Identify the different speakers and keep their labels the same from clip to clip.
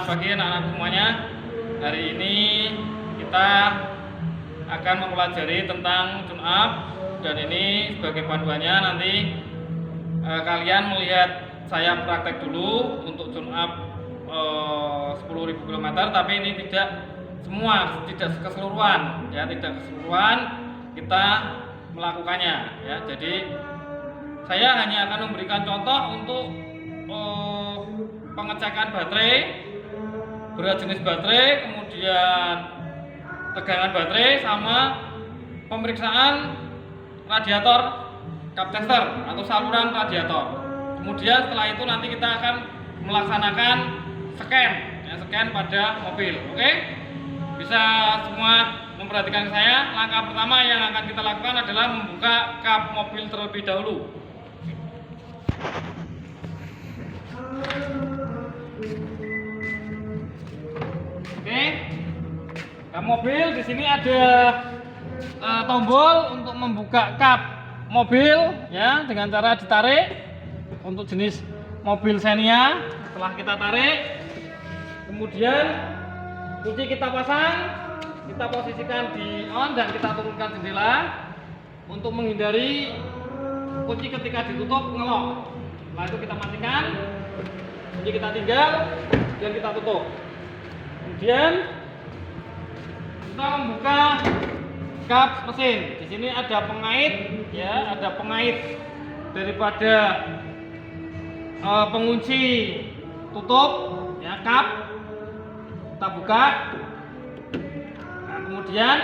Speaker 1: pagi anak-anak semuanya. Hari ini kita akan mempelajari tentang tune up, dan ini sebagai panduannya nanti kalian melihat saya praktek dulu untuk tune up 10.000 km, tapi ini tidak semua, tidak keseluruhan ya, tidak keseluruhan kita melakukannya ya. Jadi saya hanya akan memberikan contoh untuk pengecekan baterai, berat jenis baterai, kemudian tegangan baterai, sama pemeriksaan radiator cap tester atau saluran radiator. Kemudian setelah itu nanti kita akan melaksanakan scan ya, scan pada mobil. Oke? Bisa semua memperhatikan saya. Langkah pertama yang akan kita lakukan adalah membuka kap mobil terlebih dahulu. Oke, kap mobil di sini ada tombol untuk membuka kap mobil ya, dengan cara ditarik. Untuk jenis mobil Xenia, setelah kita tarik, kemudian kunci kita pasang, kita posisikan di on dan kita turunkan jendela untuk menghindari kunci ketika ditutup ngelok. Setelah itu kita matikan, kunci kita tinggal dan kita tutup. Kemudian kita membuka kap mesin. Di sini ada pengait ya, ada pengait daripada pengunci tutup ya kap. Kita buka. Nah, kemudian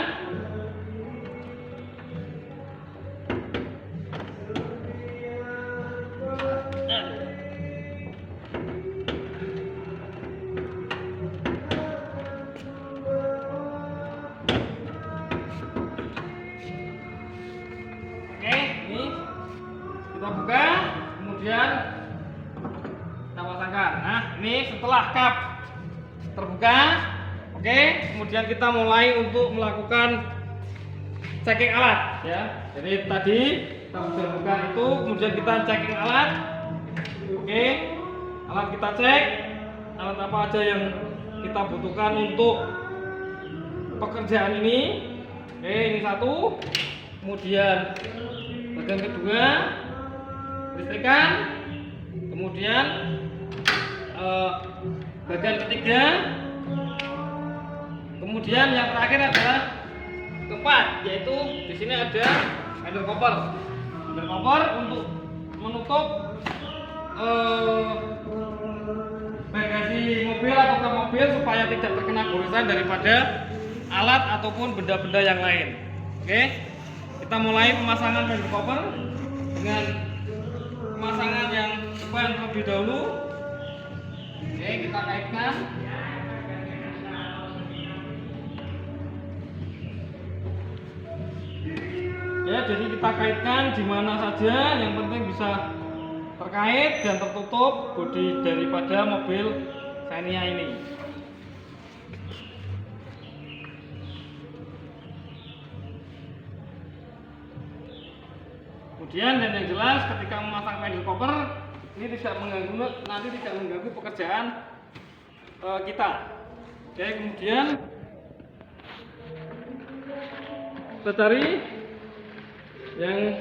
Speaker 1: kita buka, kemudian kita pasangkan. Nah, ini setelah kap terbuka, oke, kemudian kita mulai untuk melakukan checking alat ya. Jadi tadi kita sudah buka itu, kemudian kita checking alat. Oke, alat kita cek, alat apa aja yang kita butuhkan untuk pekerjaan ini. Oke, ini satu. Kemudian bagian kedua listrikan, kemudian bagian ketiga, kemudian yang terakhir adalah keempat, yaitu di sini ada handle cover untuk menutup bagasi mobil atau kap mobil supaya tidak terkena goresan daripada alat ataupun benda-benda yang lain. Oke, kita mulai pemasangan handle cover dengan pemasangan yang ban terlebih dahulu. Oke, kita kaitkan. Ya, jadi kita kaitkan di mana saja, yang penting bisa terkait dan tertutup bodi daripada mobil Xenia ini. Kemudian dan yang jelas ketika memasang handle cover ini tidak mengganggu pekerjaan kita. Oke, kemudian kita cari yang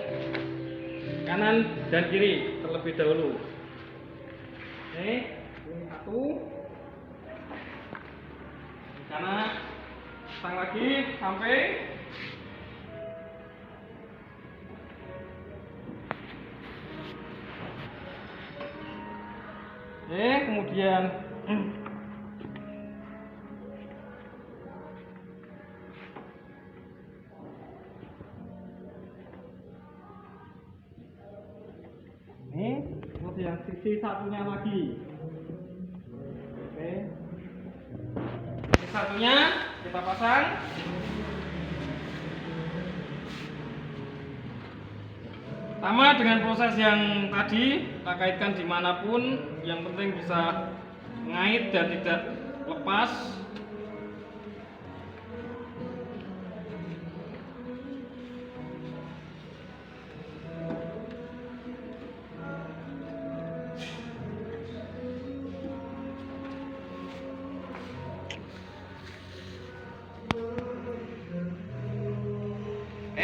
Speaker 1: kanan dan kiri terlebih dahulu. Oke, ini satu. Karena pasang lagi sampai. Oke, kemudian ini kemudian sisi satunya lagi. Oke, sisi satunya kita pasang. Sama dengan proses yang tadi, kita kaitkan dimanapun, yang penting bisa mengait dan tidak lepas.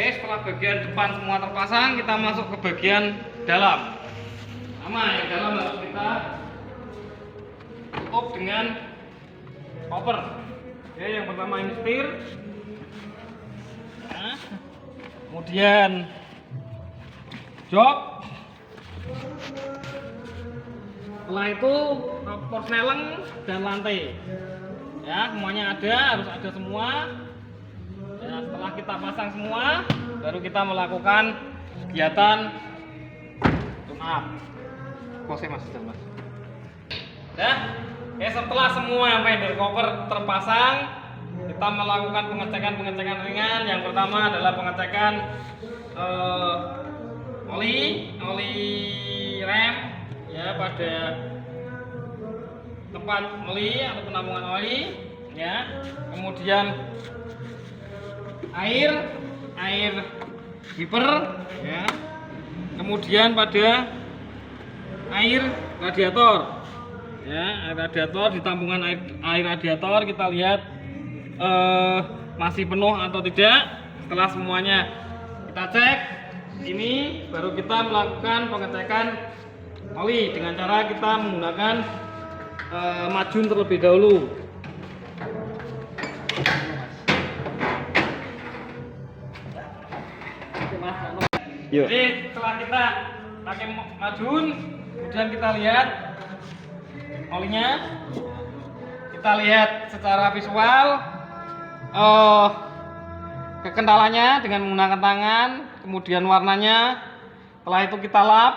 Speaker 1: Oke, setelah bagian depan semua terpasang, kita masuk ke bagian dalam. Pertama, yang dalam harus kita tutup dengan cover. Oke, yang pertama ini setir. Nah, kemudian jok. Setelah itu porsneleng dan lantai. Ya, semuanya ada, harus ada semua. Ya, setelah kita pasang semua, baru kita melakukan kegiatan tune up. Pose mas, mas. Ya, setelah semua fender cover terpasang, kita melakukan pengecekan ringan. Yang pertama adalah pengecekan oli rem, ya, pada tempat oli atau penampungan oli, ya. Kemudian air wiper, ya. Kemudian pada air radiator, ya, air radiator, di tampungan air radiator kita lihat masih penuh atau tidak. Setelah semuanya kita cek, ini baru kita melakukan pengecekan oli dengan cara kita menggunakan majun terlebih dahulu.
Speaker 2: Yuk.
Speaker 1: Jadi setelah kita pakai majun, kemudian kita lihat olinya, kita lihat secara visual kekentalannya dengan menggunakan tangan, kemudian warnanya. Setelah itu kita lap,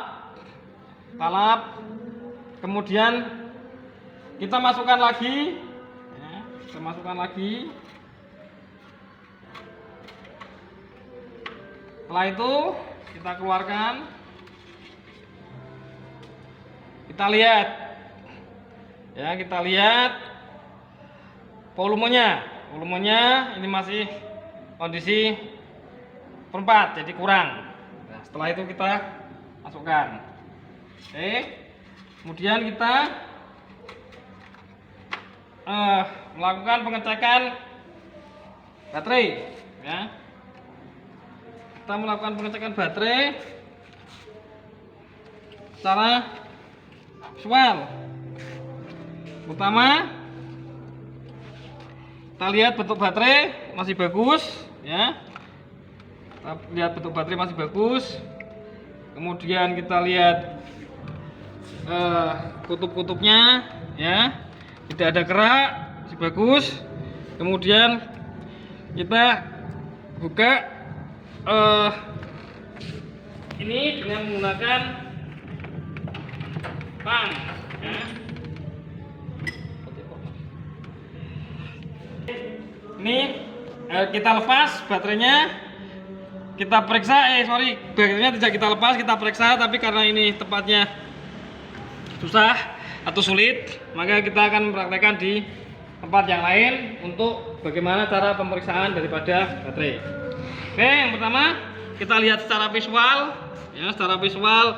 Speaker 1: kemudian kita masukkan lagi, ya, kita masukkan lagi. Setelah itu kita keluarkan, kita lihat, ya, kita lihat volumenya ini masih kondisi perempat, jadi kurang. Nah, setelah itu kita masukkan. Oke, kemudian kita melakukan pengecekan baterai, ya. Kita melakukan pengecekan baterai secara visual. Pertama, kita lihat bentuk baterai masih bagus, ya. Kita lihat bentuk baterai masih bagus. Kemudian kita lihat kutub-kutubnya, ya, tidak ada kerak, masih bagus. Kemudian kita buka ini dengan menggunakan tang, ya. Ini kita lepas baterainya, kita periksa. Baterainya tidak kita lepas, kita periksa. Tapi karena ini tempatnya susah atau sulit, maka kita akan mempraktekkan di tempat yang lain untuk bagaimana cara pemeriksaan daripada baterai. Oke, yang pertama kita lihat secara visual, ya, secara visual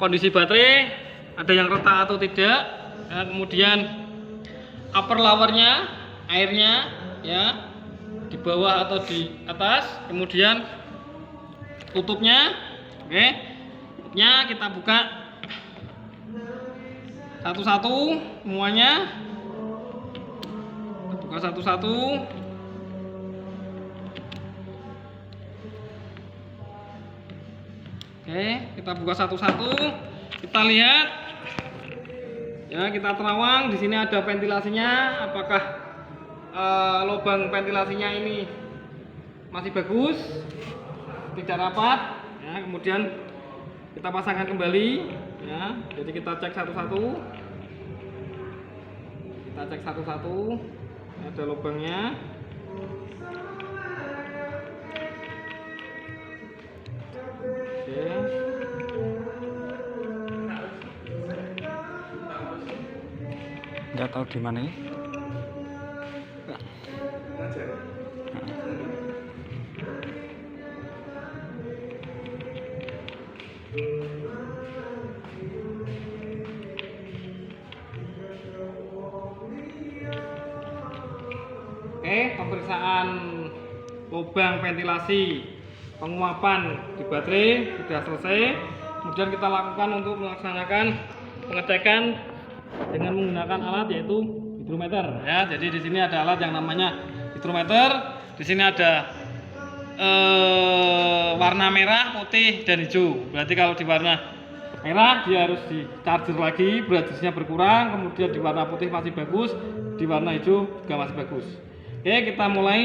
Speaker 1: kondisi baterai ada yang retak atau tidak, ya. Kemudian upper lowernya, airnya, ya, di bawah atau di atas. Kemudian tutupnya, oke, tutupnya kita buka satu-satu semuanya, kita buka satu-satu. Oke, kita buka satu-satu, kita lihat, ya, kita terawang. Di sini ada ventilasinya, apakah lubang ventilasinya ini masih bagus, tidak rapat, ya. Kemudian kita pasangkan kembali, ya. Jadi kita cek satu-satu, ada lubangnya.
Speaker 2: Nggak tahu di mana ini.
Speaker 1: Oke, pemeriksaan lubang ventilasi penguapan di baterai sudah selesai. Kemudian kita lakukan untuk melaksanakan pengecekan dengan menggunakan alat yaitu hidrometer ya. Jadi di sini ada alat yang namanya hidrometer. Di sini ada warna merah, putih, dan hijau. Berarti kalau di warna merah dia harus di charger lagi, berat-beratnya berkurang. Kemudian di warna putih masih bagus, di warna hijau juga masih bagus. Oke, kita mulai.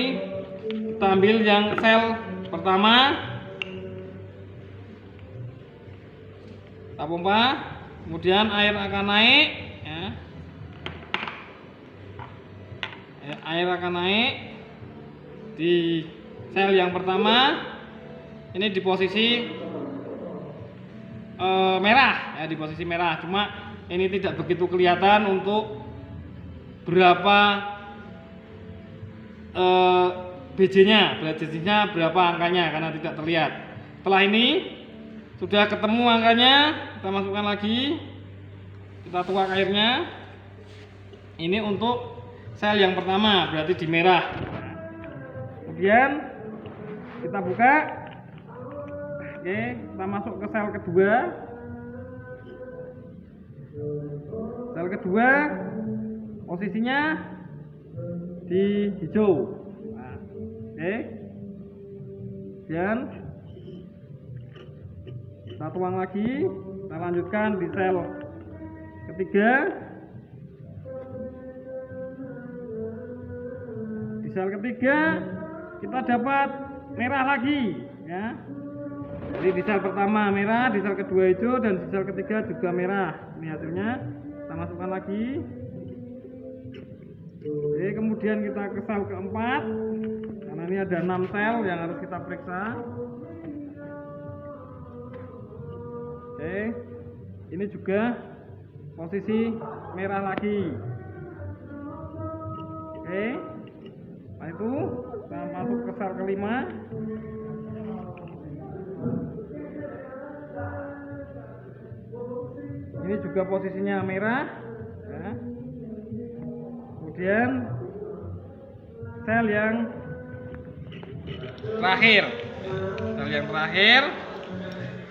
Speaker 1: Kita ambil yang sel pertama, kita pompa, kemudian air akan naik ya. Air akan naik di sel yang pertama. Ini di posisi merah ya, di posisi merah. Cuma ini tidak begitu kelihatan untuk berapa BJ-nya, berat BJ-nya berapa angkanya karena tidak terlihat. Setelah ini sudah ketemu angkanya, kita masukkan lagi, kita tuang airnya. Ini untuk sel yang pertama, berarti di merah. Kemudian kita buka. Oke, kita masuk ke sel kedua. Sel kedua posisinya di hijau. Nah, oke. Kemudian kita tuang lagi, kita lanjutkan di sel ketiga. Di sel ketiga kita dapat merah lagi ya. Jadi di sel pertama merah, di sel kedua hijau, dan di sel ketiga juga merah. Ini hasilnya. Kita masukkan lagi. Oke, kemudian kita ke sel keempat. Karena ini ada 6 sel yang harus kita periksa. Oke, ini juga posisi merah lagi. Oke, setelah itu kita masuk ke sel kelima. Ini juga posisinya merah ya. Kemudian sel yang terakhir,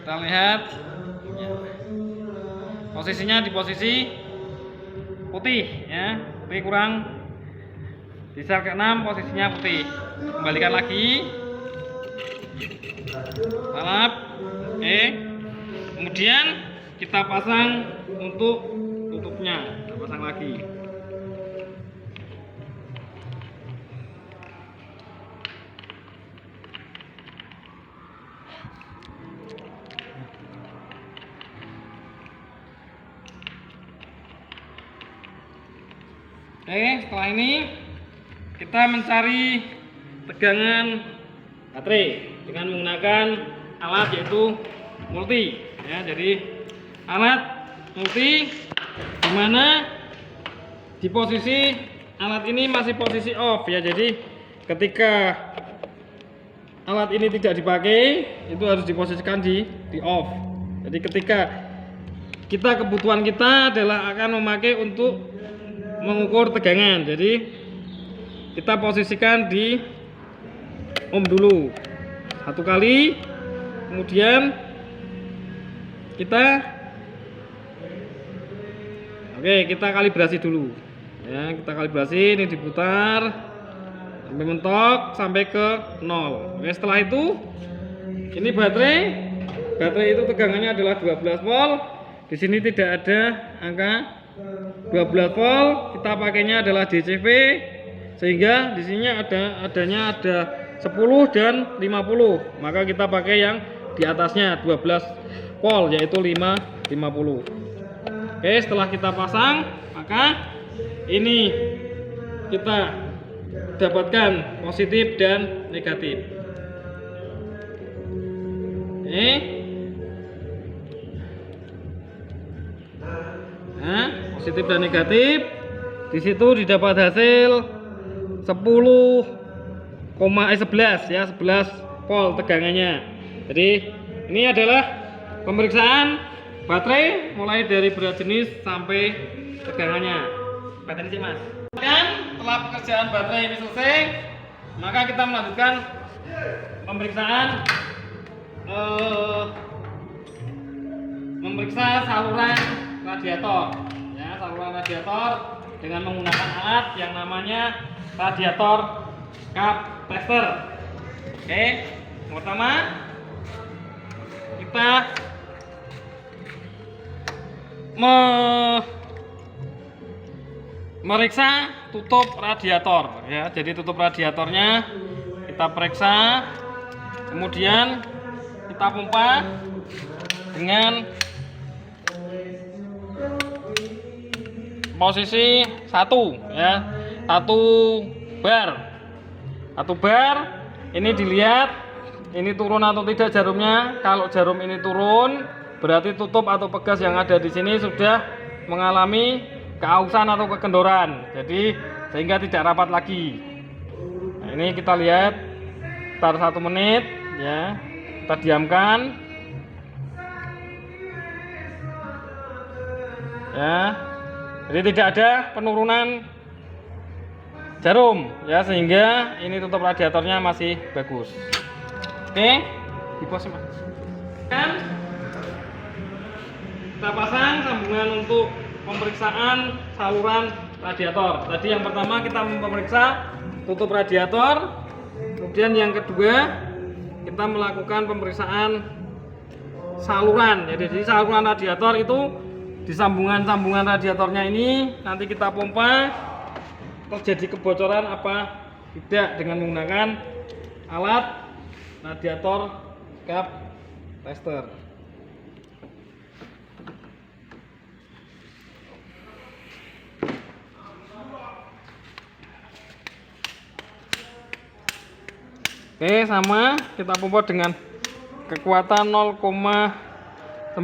Speaker 1: kita lihat ya. Posisinya di posisi putih ya, putih kurang. Di sel ke-6 posisinya putih. Kembalikan lagi. Salap. Oke. Kemudian kita pasang untuk tutupnya, kita pasang lagi. Oke, setelah ini kita mencari tegangan baterai dengan menggunakan alat yaitu multi ya. Jadi alat multi di mana di posisi alat ini masih posisi off ya. Jadi ketika alat ini tidak dipakai itu harus diposisikan di off. Jadi ketika kebutuhan kita adalah akan memakai untuk mengukur tegangan. Jadi kita posisikan di on dulu 1 kali, kemudian kita kalibrasi dulu ya. Kita kalibrasi, ini diputar sampai mentok sampai ke 0. Oke, setelah itu ini baterai itu tegangannya adalah 12 volt. Di sini tidak ada angka 12 volt, kita pakainya adalah DCV, sehingga di sini adanya 10 dan 50. Maka kita pakai yang di atasnya 12 volt yaitu 50. Oke, setelah kita pasang, maka ini kita dapatkan positif dan negatif. Oke. Nah, positif dan negatif. Di situ didapat hasil 11 ya, 11 volt tegangannya. Jadi ini adalah pemeriksaan baterai mulai dari berat jenis sampai tegangannya. Baterai sih Mas. Dan setelah pekerjaan baterai ini selesai, maka kita melanjutkan pemeriksaan memeriksa saluran radiator, ya, saluran radiator dengan menggunakan alat yang namanya radiator cup tester. Oke, yang pertama kita meriksa tutup radiator, ya. Jadi tutup radiatornya kita periksa, kemudian kita pompa dengan posisi 1, ya, 1 bar. Ini dilihat ini turun atau tidak jarumnya. Kalau jarum ini turun, berarti tutup atau pegas yang ada di sini sudah mengalami keausan atau kekendoran, jadi sehingga tidak rapat lagi. Nah, ini kita lihat sekitar 1 menit, ya, kita diamkan, ya. Jadi tidak ada penurunan jarum, ya, sehingga ini tutup radiatornya masih bagus. Oke, dipos, Mas. Kan kita pasang sambungan untuk pemeriksaan saluran radiator. Tadi yang pertama kita memeriksa tutup radiator, kemudian yang kedua kita melakukan pemeriksaan saluran. Jadi saluran radiator itu di sambungan-sambungan radiatornya ini nanti kita pompa, terjadi kebocoran apa tidak dengan menggunakan alat radiator cup tester. Oke, sama kita pompa dengan kekuatan 0,9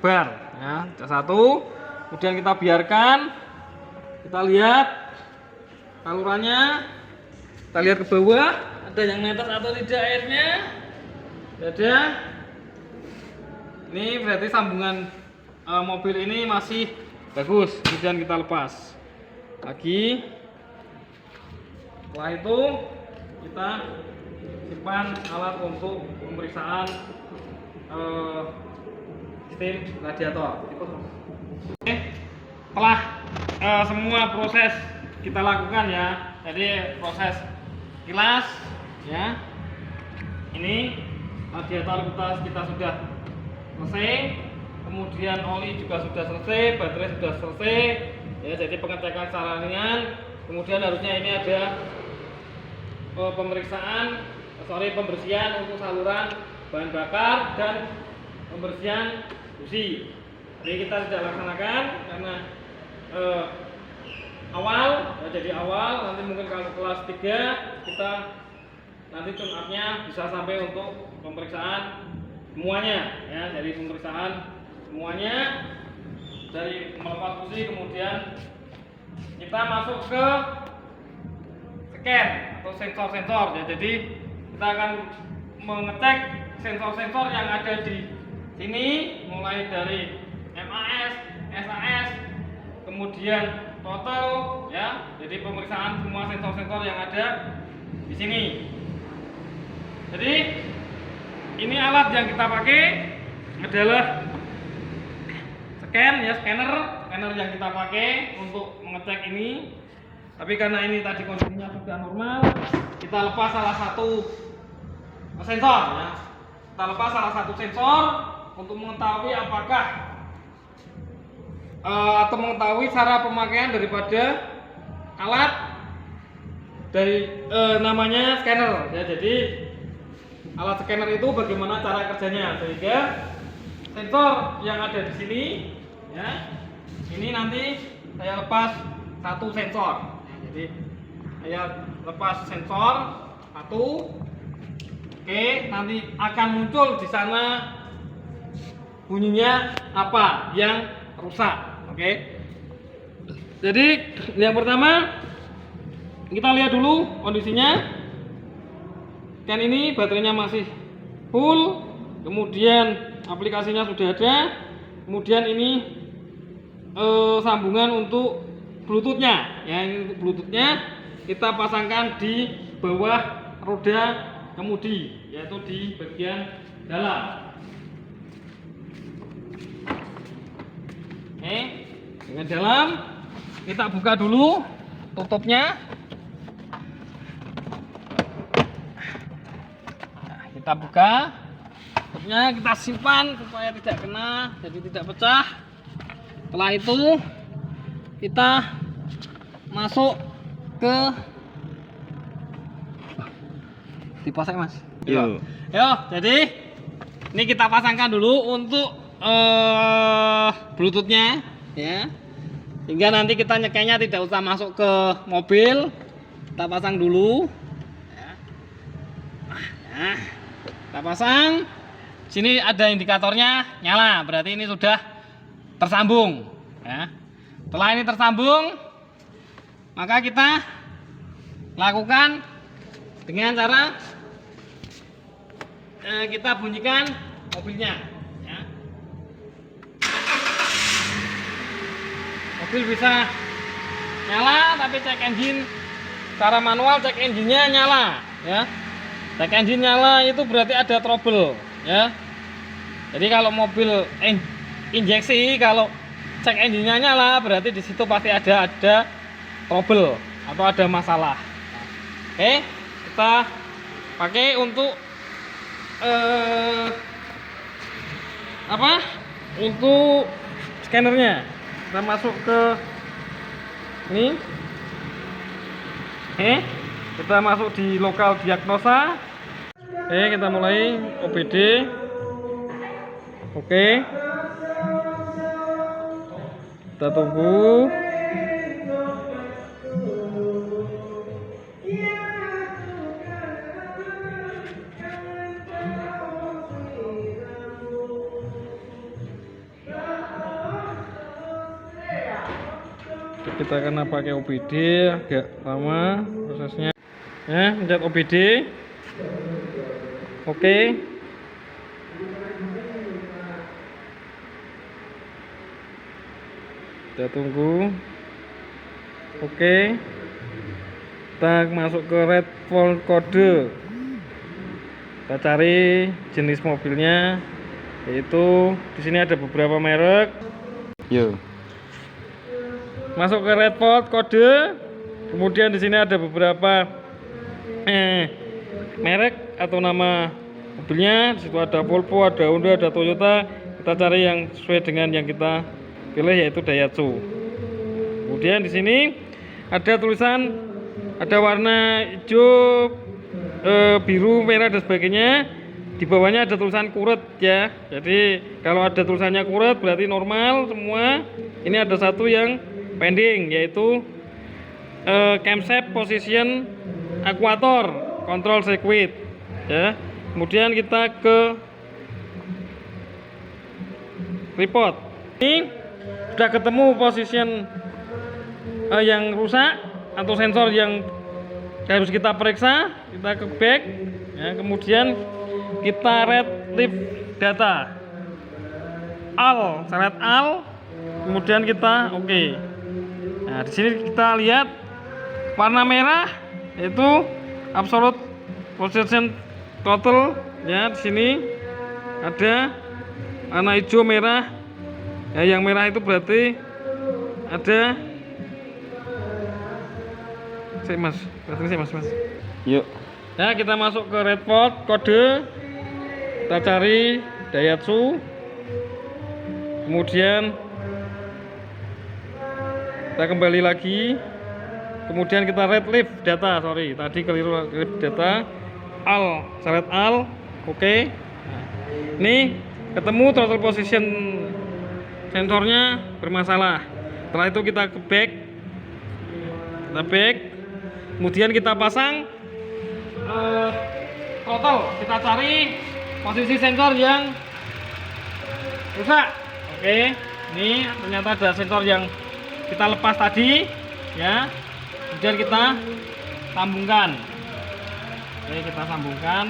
Speaker 1: bar, ya, 1. Kemudian kita biarkan, kita lihat salurannya, kita lihat ke bawah ada yang netes atau tidak airnya. Ada. Ini berarti sambungan mobil ini masih bagus. Kemudian kita lepas lagi. Setelah itu kita simpan alat untuk pemeriksaan sistem radiator. Oke, setelah semua proses kita lakukan, ya, jadi proses kilas, ya, ini radiator kita sudah selesai, kemudian oli juga sudah selesai, baterai sudah selesai, ya, jadi pengecekan secara ringan. Kemudian harusnya ini ada pembersihan untuk saluran bahan bakar dan pembersihan busi. Jadi kita tidak laksanakan karena awal, ya, jadi awal. Nanti mungkin kalau kelas 3 kita nanti tune up-nya bisa sampai untuk pemeriksaan semuanya, ya, jadi pemeriksaan semuanya dari melepas busi, kemudian kita masuk ke scan atau sensor-sensor, ya. Jadi kita akan mengecek sensor-sensor yang ada di sini, mulai dari MAS, SAS, kemudian total, ya. Jadi pemeriksaan semua sensor-sensor yang ada di sini. Jadi ini alat yang kita pakai adalah scanner yang kita pakai untuk mengecek ini. Tapi karena ini tadi kondisinya sudah normal, kita lepas salah satu sensor, ya. Kita lepas salah satu sensor untuk mengetahui apakah atau mengetahui cara pemakaian daripada alat dari namanya scanner, ya. Jadi alat scanner itu bagaimana cara kerjanya, sehingga sensor yang ada di sini, ya, ini nanti saya lepas satu sensor. Jadi saya lepas sensor 1. Oke, nanti akan muncul di sana bunyinya apa yang rusak. Oke. Jadi yang pertama kita lihat dulu kondisinya. Kan ini baterainya masih full, kemudian aplikasinya sudah ada, kemudian ini sambungan untuk Bluetooth-nya, ya. Ini untuk Bluetooth-nya kita pasangkan di bawah roda kemudi, yaitu di bagian dalam. Oke, dengan dalam kita buka dulu tutupnya. Nah, kita buka tutupnya, kita simpan supaya tidak kena, jadi tidak pecah. Setelah itu kita masuk ke dipasang Mas.
Speaker 2: Yuk.
Speaker 1: Yo, jadi ini kita pasangkan dulu untuk bluetoothnya ya, sehingga nanti kita nyekenya tidak usah masuk ke mobil. Kita pasang dulu ya. Nah, kita pasang. Sini ada indikatornya nyala, berarti ini sudah tersambung ya. Setelah ini tersambung, maka kita lakukan dengan cara kita bunyikan mobilnya ya. Mobil bisa nyala, tapi cek engine secara manual, cek engine-nya nyala ya. Cek engine nyala itu berarti ada trouble ya. Jadi kalau mobil injeksi, kalau cek engine-nya nyala berarti di situ pasti ada trouble atau ada masalah. Oke, kita pakai untuk untuk scannernya. Kita masuk ke ini. Oke, kita masuk di lokal diagnosa. Oke, kita mulai OBD. Oke, kita tunggu. Kita akan pakai OBD, agak lama prosesnya ya. Pencet OBD. Oke, kita tunggu. Oke, kita masuk ke red phone kode. Kita cari jenis mobilnya, yaitu di sini ada beberapa merek.
Speaker 2: Yuk.
Speaker 1: Masuk ke red phone kode, kemudian di sini ada beberapa merek atau nama mobilnya. Di situ ada Volvo, ada Honda, ada Toyota. Kita cari yang sesuai dengan yang kita pilih, yaitu Daihatsu. Kemudian di sini ada tulisan, ada warna hijau, biru, merah dan sebagainya. Di bawahnya ada tulisan kuret ya. Jadi kalau ada tulisannya kuret berarti normal semua. Ini ada satu yang pending, yaitu camshaft position actuator control circuit ya. Kemudian kita ke report. Ini sudah ketemu position yang rusak atau sensor yang harus kita periksa. Kita ke back ya. Kemudian kita retrieve data all, select all. Kemudian kita oke. Nah, di sini kita lihat warna merah itu absolute position total ya. Di sini ada warna hijau merah. Ya, yang merah itu berarti ada Mas.
Speaker 2: Yuk.
Speaker 1: Ya, kita masuk ke red phone kode. Kita cari Daihatsu. Kemudian kita kembali lagi, kemudian kita retrieve data, tadi keliru, retrieve data all, select all, oke. Nah, ini ketemu throttle position sensornya bermasalah. Setelah itu kita ke back, kemudian kita pasang throttle. Kita cari posisi sensor yang rusak. Oke, ini ternyata ada sensor yang kita lepas tadi ya. Kemudian kita sambungkan. Oke, kita sambungkan.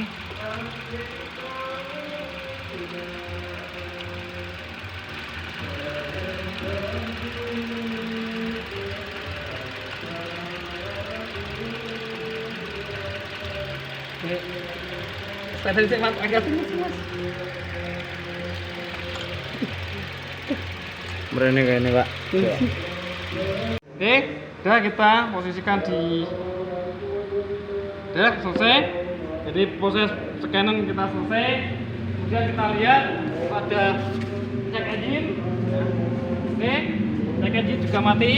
Speaker 1: Oke. Tadi saya mas agak sini mas.
Speaker 2: Berani kayak ini, Pak.
Speaker 1: Oke, udah kita posisikan di. Udah selesai. Jadi proses scanan kita selesai. Kemudian kita lihat pada check engine. Oke, check engine juga mati.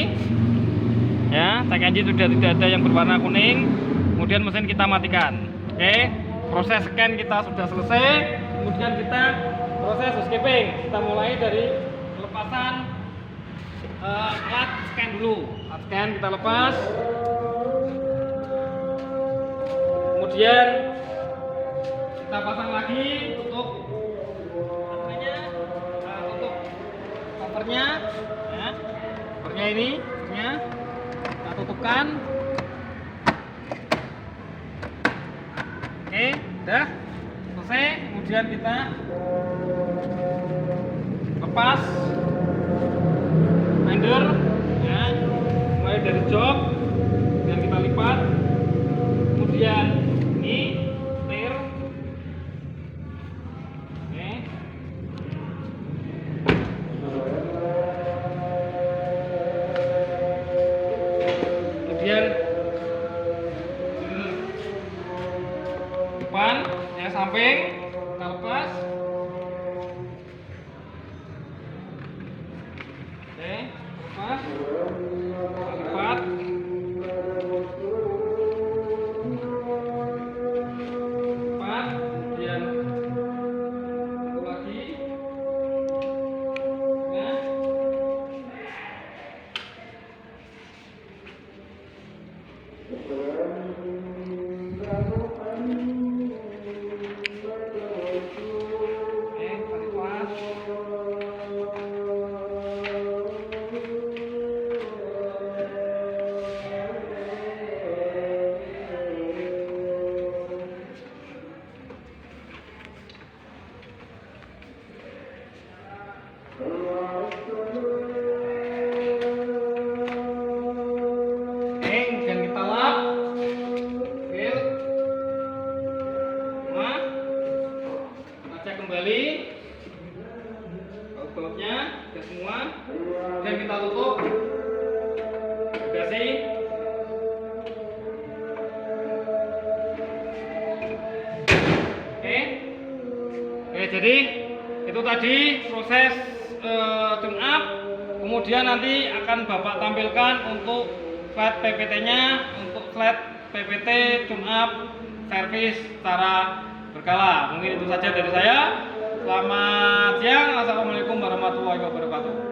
Speaker 1: Ya, check engine sudah tidak ada yang berwarna kuning. Kemudian mesin kita matikan. Oke, proses scan kita sudah selesai. Kemudian kita proses housekeeping. Kita mulai dari pelepasan alat scan dulu. Alat scan kita lepas. Kemudian kita pasang lagi, tutup tutup covernya, ya. Covernya ini, kita tutupkan. Oke, udah selesai. Kemudian kita lepas fender, ya, mulai dari jok, kemudian kita lipat, kemudian ini setir, oke. Kemudian depan, yang samping kita lepas. Oke, lepas, lipat, lipat, kemudian satu lagi, ya. Oke, kita lipat. Oke, kemudian kita lap, fill, semua, kita cek kembali, baut-bautnya sudah semua, kemudian kita tutup bagasi. Oke, jadi itu tadi proses tune up. Kemudian nanti akan Bapak tampilkan untuk flat PPT-nya, untuk flat PPT tune up servis secara berkala. Mungkin itu saja dari saya. Selamat siang. Assalamualaikum warahmatullahi wabarakatuh.